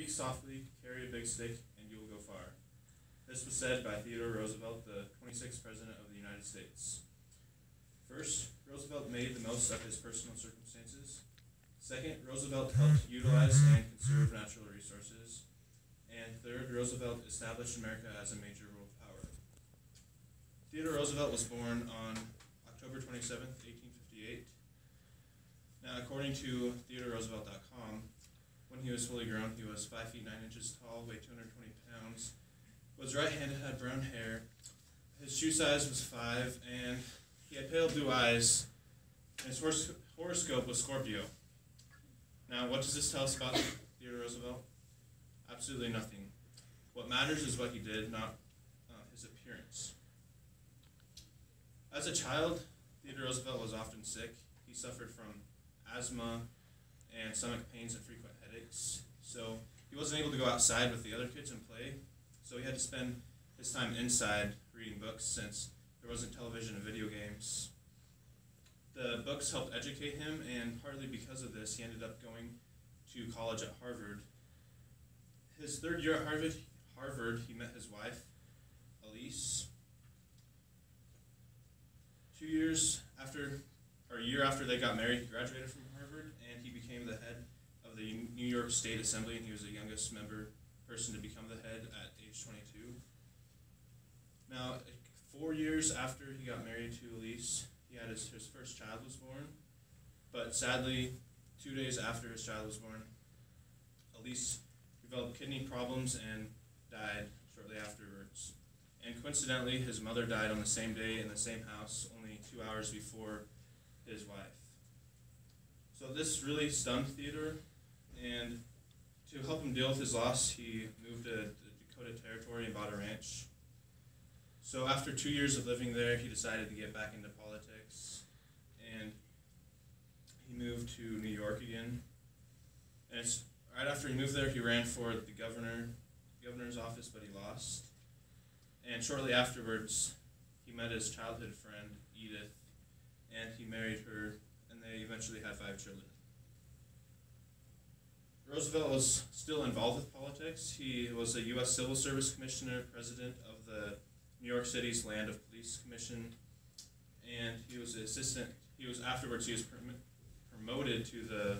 Speak softly, carry a big stick, and you will go far. This was said by Theodore Roosevelt, the 26th President of the United States. First, Roosevelt made the most of his personal circumstances. Second, Roosevelt helped utilize and conserve natural resources. And third, Roosevelt established America as a major world power. Theodore Roosevelt was born on October 27th, 1858. Now, according to TheodoreRoosevelt.com, when he was fully grown, he was 5 feet 9 inches tall, weighed 220 pounds, was right-handed, had brown hair. His shoe size was 5, and he had pale blue eyes, and his horoscope was Scorpio. Now, what does this tell us about Theodore Roosevelt? Absolutely nothing. What matters is what he did, not his appearance. As a child, Theodore Roosevelt was often sick. He suffered from asthma and stomach pains and frequent headaches. So he wasn't able to go outside with the other kids and play. So he had to spend his time inside reading books since there wasn't television and video games. The books helped educate him, and partly because of this, he ended up going to college at Harvard. His third year at Harvard, he met his wife, Elise. A year after they got married, he graduated from Harvard, and he became the head of the New York State Assembly, and he was the youngest person to become the head at age 22. Now, 4 years after he got married to Elise, he had his first child was born, but sadly, 2 days after his child was born, Elise developed kidney problems and died shortly afterwards. And coincidentally, his mother died on the same day in the same house, only 2 hours before his wife. So this really stunned Theodore, and to help him deal with his loss, he moved to the Dakota Territory and bought a ranch. So after 2 years of living there, he decided to get back into politics, and he moved to New York again. And right after he moved there, he ran for the governor's office, but he lost. And shortly afterwards, he met his childhood friend, Edith, and he married her, and they eventually had 5 children. Roosevelt was still involved with politics. He was a U.S. Civil Service Commissioner, president of the New York City's Land of Police Commission, and he was afterwards promoted to the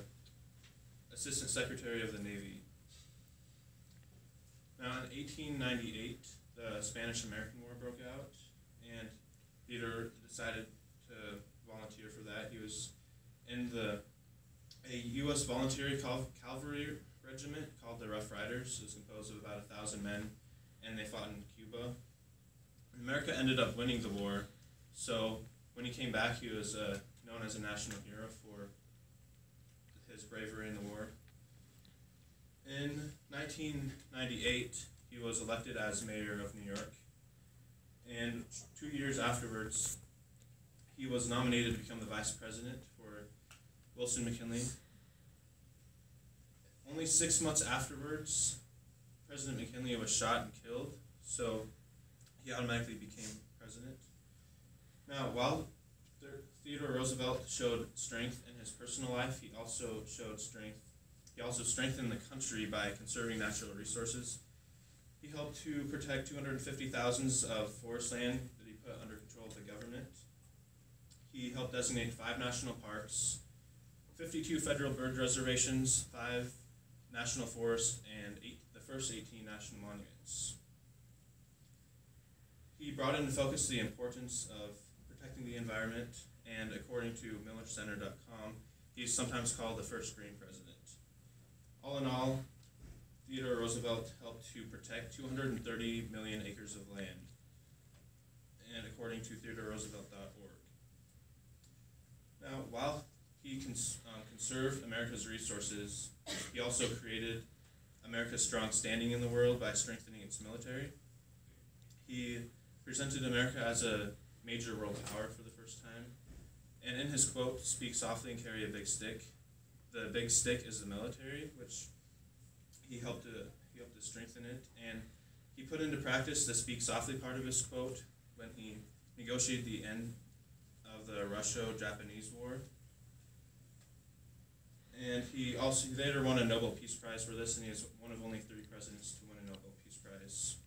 Assistant Secretary of the Navy. Now, in 1898, the Spanish-American War broke out, and Theodore decided to volunteer for that. He was in a U.S. volunteer cavalry regiment called the Rough Riders. It was composed of about 1,000 men, and they fought in Cuba. America ended up winning the war, so when he came back, he was known as a national hero for his bravery in the war. In 1998, he was elected as mayor of New York, and 2 years afterwards, he was nominated to become the vice president for Wilson McKinley. Only 6 months afterwards, President McKinley was shot and killed, so he automatically became president. Now, while Theodore Roosevelt showed strength in his personal life, he also strengthened the country by conserving natural resources. He helped to protect 250,000 of forest land that he put under control of the government. He helped designate 5 national parks, 52 federal bird reservations, 5 national forests, and the first 18 national monuments. He brought into focus the importance of protecting the environment, and according to MillerCenter.com, he's sometimes called the first green president. All in all, Theodore Roosevelt helped to protect 230 million acres of land, and according to TheodoreRoosevelt.org. Now, while he conserved America's resources, he also created America's strong standing in the world by strengthening its military. He presented America as a major world power for the first time, and in his quote, "Speak softly and carry a big stick," the big stick is the military, which he helped to strengthen it, and he put into practice the speak softly part of his quote when he negotiated the end of the Russo-Japanese War. And he later won a Nobel Peace Prize for this, and he is one of only 3 presidents to win a Nobel Peace Prize.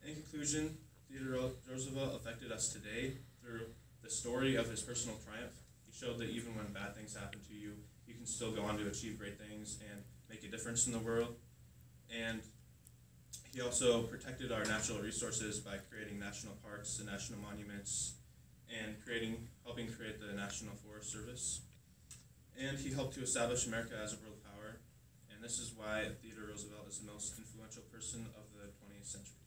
In conclusion, Theodore Roosevelt affected us today through the story of his personal triumph. He showed that even when bad things happen to you, you can still go on to achieve great things and make a difference in the world. And he also protected our natural resources by creating national parks and national monuments and helping create the National Forest Service. And he helped to establish America as a world power. And this is why Theodore Roosevelt is the most influential person of the 20th century.